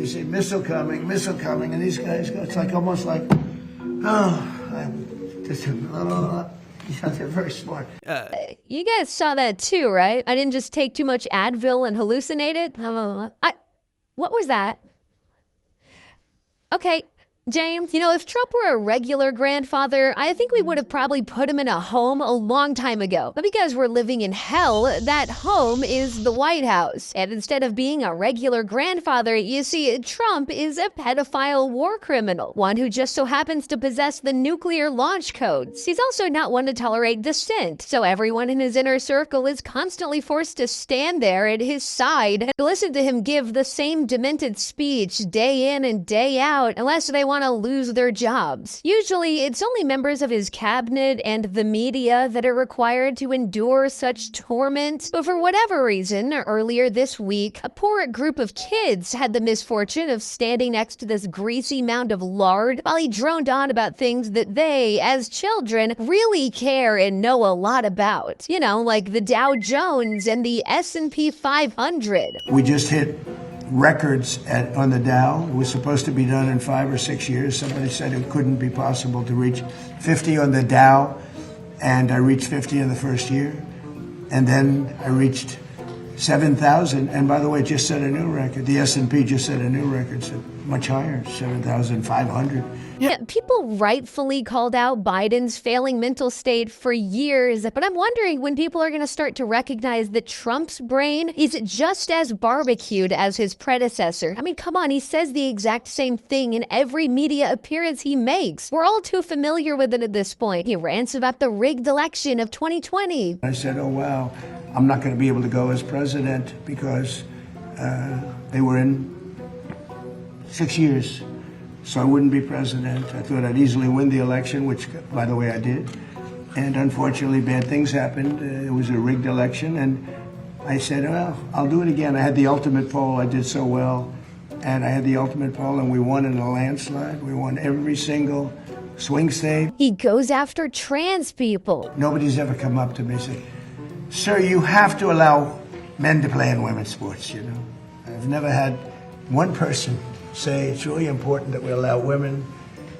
say missile coming, and these guys go, it's like almost like, oh, I'm just, they're very smart. You guys saw that too, right? I didn't just take too much Advil and hallucinate it. What was that? Okay, James, if Trump were a regular grandfather, I think we would have probably put him in a home a long time ago. But because we're living in hell, that home is the White House. And instead of being a regular grandfather, you see, Trump is a pedophile war criminal, one who just so happens to possess the nuclear launch codes. He's also not one to tolerate dissent, so everyone in his inner circle is constantly forced to stand there at his side and listen to him give the same demented speech day in and day out, unless they want to lose their jobs. Usually, it's only members of his cabinet and the media that are required to endure such torment. But for whatever reason, earlier this week, a poor group of kids had the misfortune of standing next to this greasy mound of lard while he droned on about things that they, as children, really care and know a lot about. Like the Dow Jones and the S&P 500. We just hit records on the Dow. It was supposed to be done in 5 or 6 years. Somebody said it couldn't be possible to reach 50 on the Dow, and I reached 50 in the first year. And then I reached 7,000, and by the way, it just set a new record. The S&P just set a new record, so much higher, 7,500. Yeah, people rightfully called out Biden's failing mental state for years, but I'm wondering when people are going to start to recognize that Trump's brain is just as barbecued as his predecessor. I mean, come on, he says the exact same thing in every media appearance he makes. We're all too familiar with it at this point. He rants about the rigged election of 2020. I said, oh, wow, I'm not going to be able to go as president because they were in 6 years. So I wouldn't be president. I thought I'd easily win the election, which, by the way, I did. And unfortunately, bad things happened. It was a rigged election. And I said, well, I'll do it again. I had the ultimate poll. I did so well. And I had the ultimate poll, and we won in a landslide. We won every single swing state. He goes after trans people. Nobody's ever come up to me and said, sir, you have to allow men to play in women's sports, I've never had one person say it's really important that we allow women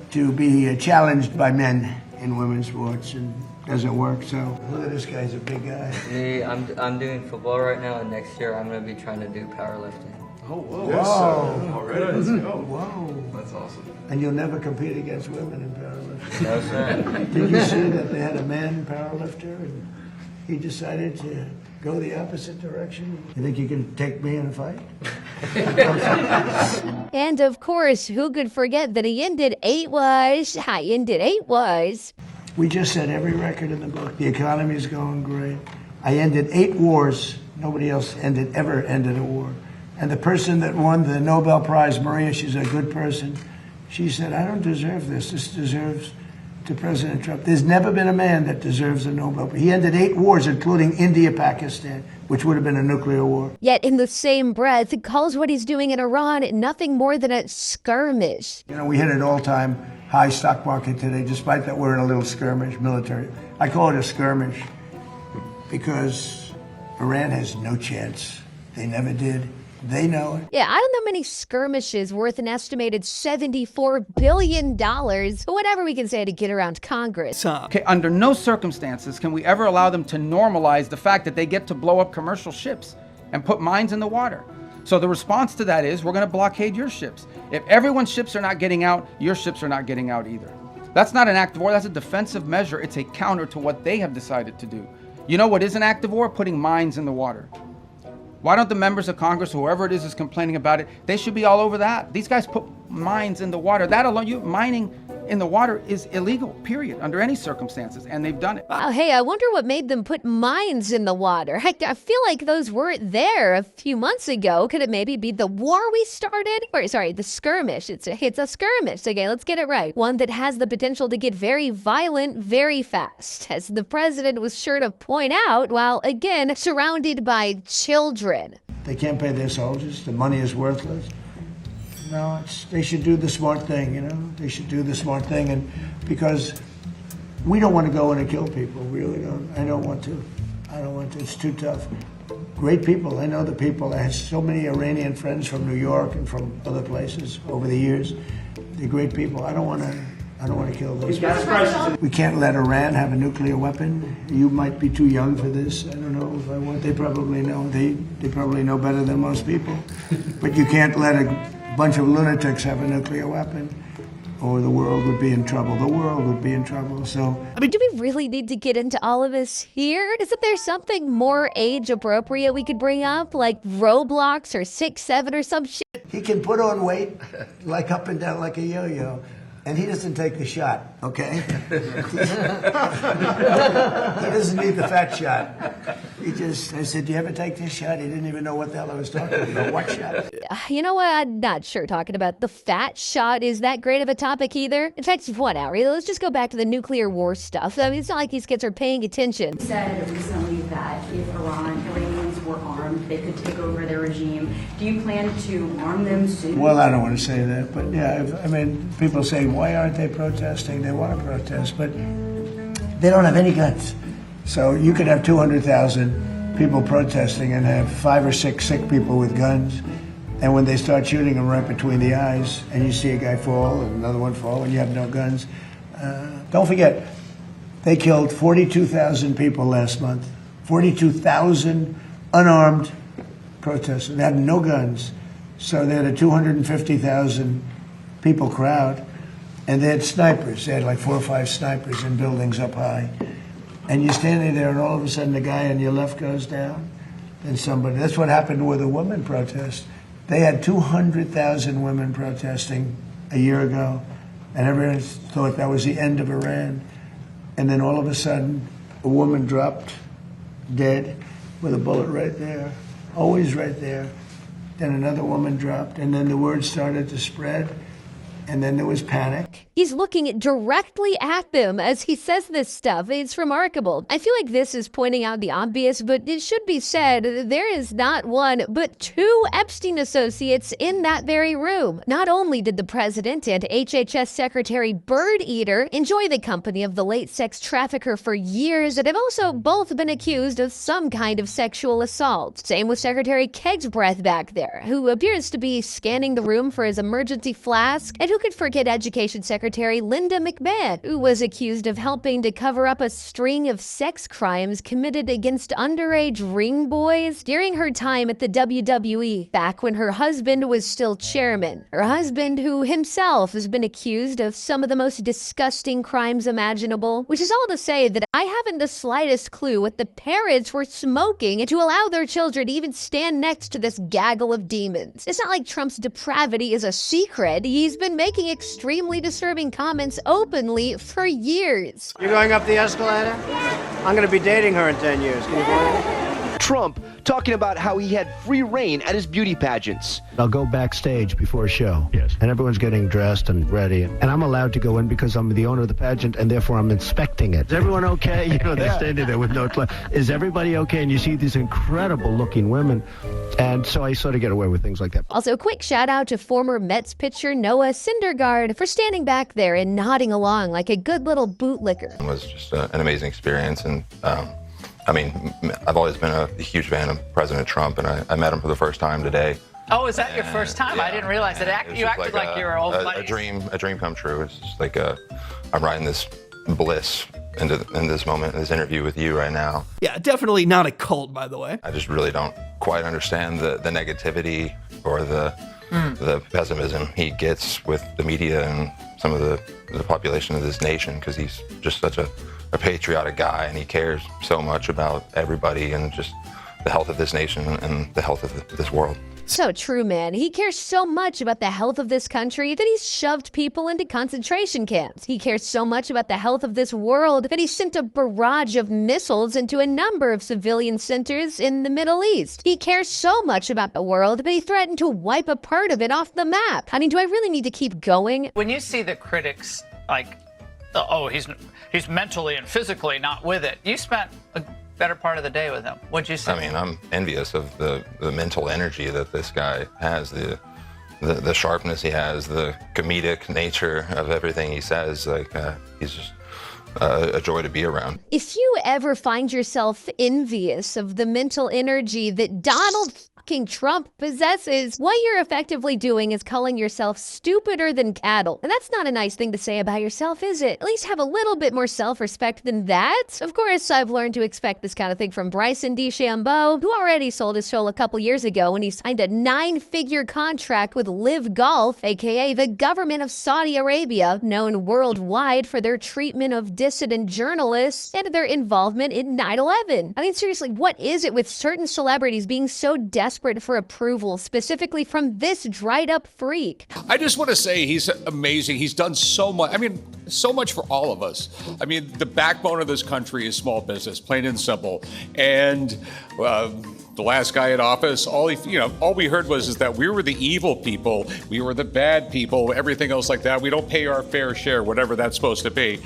to be challenged by men in women's sports, and it doesn't work. So look at this guy, he's a big guy. Me, I'm doing football right now, and next year I'm going to be trying to do powerlifting. Oh, whoa. Yes, Whoa. All right, let's go. Whoa. That's awesome. And you'll never compete against women in powerlifting. No, sir. Did you see that they had a man powerlifter and he decided to go the opposite direction? You think you can take me in a fight? And of course, who could forget that he ended 8-wise? We just set every record in the book. The economy is going great. I ended 8 wars. Nobody else ever ended a war. And the person that won the Nobel Prize, Maria, she's a good person. She said, I don't deserve this. This deserves to President Trump. There's never been a man that deserves a Nobel Prize. He ended 8 wars, including India, Pakistan, which would have been a nuclear war. Yet in the same breath, he calls what he's doing in Iran nothing more than a skirmish. We hit an all-time high stock market today, despite that we're in a little skirmish, military. I call it a skirmish because Iran has no chance. They never did. They know it. Yeah, I don't know many skirmishes worth an estimated $74 billion, but whatever we can say to get around Congress. Okay, under no circumstances can we ever allow them to normalize the fact that they get to blow up commercial ships and put mines in the water. So the response to that is we're going to blockade your ships. If everyone's ships are not getting out, your ships are not getting out either. That's not an act of war, that's a defensive measure. It's a counter to what they have decided to do. You know what is an act of war? Putting mines in the water. Why don't the members of Congress, whoever it is complaining about it, they should be all over that. These guys put mines in the water. That alone, mining in the water is illegal, period, under any circumstances, and they've done it. Oh, hey, I wonder what made them put mines in the water. I feel like those weren't there a few months ago. Could it maybe be the war we started? Or, sorry, the skirmish. It's a skirmish. Okay, let's get it right. One that has the potential to get very violent very fast, as the president was sure to point out, while, again, surrounded by children. They can't pay their soldiers. The money is worthless. No, they should do the smart thing, They should do the smart thing, and because we don't want to go in and kill people. We really don't. I don't want to. It's too tough. great people. I know the people. I had so many Iranian friends from New York and from other places over the years. They're great people. I don't want to kill those people. We can't let Iran have a nuclear weapon. You might be too young for this. I don't know if I want. They probably know. They probably know better than most people. But you can't let a bunch of lunatics have a nuclear weapon, or the world would be in trouble. The world would be in trouble. So, I mean, do we really need to get into all of this here? Isn't there something more age appropriate we could bring up, like Roblox or 6'7" or some shit? he can put on weight, like up and down like a yo-yo. And he doesn't take the shot, okay? He doesn't need the fat shot. I said, do you ever take this shot? He didn't even know what the hell I was talking about. What shot? You know what? I'm not sure talking about the fat shot is that great of a topic either. In fact, whatever. Let's just go back to the nuclear war stuff. I mean, it's not like these kids are paying attention. Said recently that if Iranians were armed, they could take over their regime. Do you plan to arm them soon? Well, I don't want to say that, but yeah, I mean, people say, why aren't they protesting? They want to protest, but they don't have any guns. So you could have 200,000 people protesting and have 5 or 6 sick people with guns. And when they start shooting them right between the eyes, and you see a guy fall and another one fall, and you have no guns, don't forget, they killed 42,000 people last month. 42,000 unarmed protesters. They had no guns. So they had a 250,000 people crowd, and they had snipers. They had like 4 or 5 snipers in buildings up high. And you're standing there, and all of a sudden the guy on your left goes down, and somebody. That's what happened with the women protest. They had 200,000 women protesting a year ago, and everyone thought that was the end of Iran. And then all of a sudden, a woman dropped dead with a bullet right there, always right there. Then another woman dropped, and then the word started to spread, and then there was panic. He's looking directly at them as he says this stuff. It's remarkable. I feel like this is pointing out the obvious, but it should be said there is not one, but 2 Epstein associates in that very room. Not only did the president and HHS Secretary Bird Eater enjoy the company of the late sex trafficker for years, but have also both been accused of some kind of sexual assault. Same with Secretary Kegsbreath back there, who appears to be scanning the room for his emergency flask. And who could forget Education Secretary Linda McMahon, who was accused of helping to cover up a string of sex crimes committed against underage ring boys during her time at the WWE, back when her husband was still chairman. Her husband, who himself has been accused of some of the most disgusting crimes imaginable, which is all to say that I haven't the slightest clue what the parents were smoking to allow their children to even stand next to this gaggle of demons. It's not like Trump's depravity is a secret. He's been making extremely disturbing comments openly for years. You're going up the escalator? I'm going to be dating her in 10 years. Can you believe it? Trump talking about how he had free reign at his beauty pageants. I'll go backstage before a show. Yes. And everyone's getting dressed and ready. And I'm allowed to go in because I'm the owner of the pageant, and therefore I'm inspecting it. Is everyone okay? You know, they're standing there with no clothes. Is everybody okay? And you see these incredible looking women. And so I sort of get away with things like that. Also, a quick shout out to former Mets pitcher Noah Syndergaard for standing back there and nodding along like a good little bootlicker. It was just an amazing experience. And I mean, I've always been a huge fan of President Trump, and I met him for the first time today. Oh, is that your first time? Yeah, I didn't realize that. You acted like you were old buddies. A dream come true. It's just like I'm riding this bliss in this moment, in this interview with you right now. Yeah, definitely not a cult, by the way. I just really don't quite understand the negativity or the pessimism he gets with the media and some of the population of this nation, because he's just such a patriotic guy, and he cares so much about everybody and just the health of this nation and the health of this world. So true, man. He cares so much about the health of this country that he's shoved people into concentration camps. He cares so much about the health of this world that he sent a barrage of missiles into a number of civilian centers in the Middle East. He cares so much about the world that he threatened to wipe a part of it off the map. I mean, do I really need to keep going? When you see the critics like, oh, he's mentally and physically not with it. You spent a better part of the day with him. What'd you say? I mean, I'm envious of the mental energy that this guy has, the sharpness he has, the comedic nature of everything he says. Like he's just a joy to be around. If you ever find yourself envious of the mental energy that Donald fucking Trump possesses, what you're effectively doing is calling yourself stupider than cattle. And that's not a nice thing to say about yourself, is it? At least have a little bit more self-respect than that. Of course, I've learned to expect this kind of thing from Bryson DeChambeau, who already sold his soul a couple years ago when he signed a 9-figure contract with Live Golf, aka the government of Saudi Arabia, known worldwide for their treatment of dissident journalists and their involvement in 9/11. I mean, seriously, what is it with certain celebrities being so desperate for approval, specifically from this dried-up freak? I just want to say he's amazing. He's done so much. I mean, so much for all of us. I mean, the backbone of this country is small business, plain and simple. And the last guy in office, all we heard was that we were the evil people, we were the bad people, everything else like that. We don't pay our fair share, whatever that's supposed to be.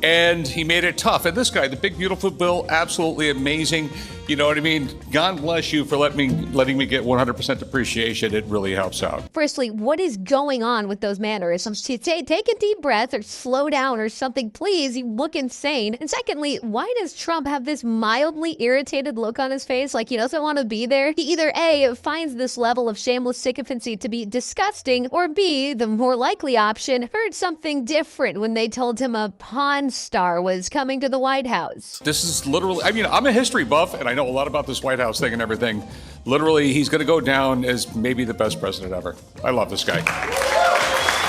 And he made it tough. And this guy, the big beautiful bill, absolutely amazing. You know what I mean? God bless you for letting me get 100% depreciation. It really helps out. Firstly, what is going on with those mannerisms? Take a deep breath or slow down or something, please. You look insane. And secondly, why does Trump have this mildly irritated look on his face like he doesn't want to be there? He either A, finds this level of shameless sycophancy to be disgusting, or B, the more likely option, heard something different when they told him a Pawn Star was coming to the White House. This is literally, I mean, I'm a history buff and I know a lot about this White House thing and everything. Literally, he's going to go down as maybe the best president ever. I love this guy.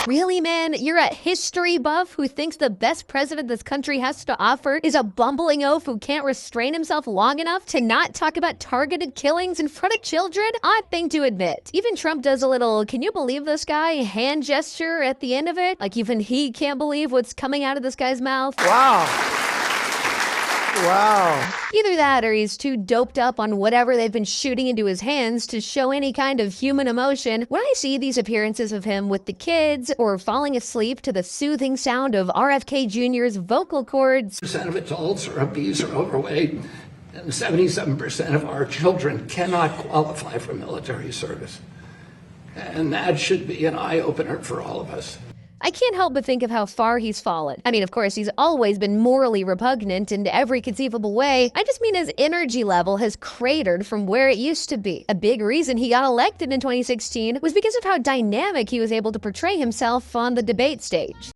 Really, man? You're a history buff who thinks the best president this country has to offer is a bumbling oaf who can't restrain himself long enough to not talk about targeted killings in front of children? Odd thing to admit. Even Trump does a little, can you believe this guy, hand gesture at the end of it? Like even he can't believe what's coming out of this guy's mouth. Wow. Wow. Either that or he's too doped up on whatever they've been shooting into his hands to show any kind of human emotion. When I see these appearances of him with the kids or falling asleep to the soothing sound of RFK Jr.'s vocal cords, percent of adults are obese or overweight, and 77% of our children cannot qualify for military service. And that should be an eye-opener for all of us. I can't help but think of how far he's fallen. I mean, of course, he's always been morally repugnant in every conceivable way. I just mean his energy level has cratered from where it used to be. A big reason he got elected in 2016 was because of how dynamic he was able to portray himself on the debate stage.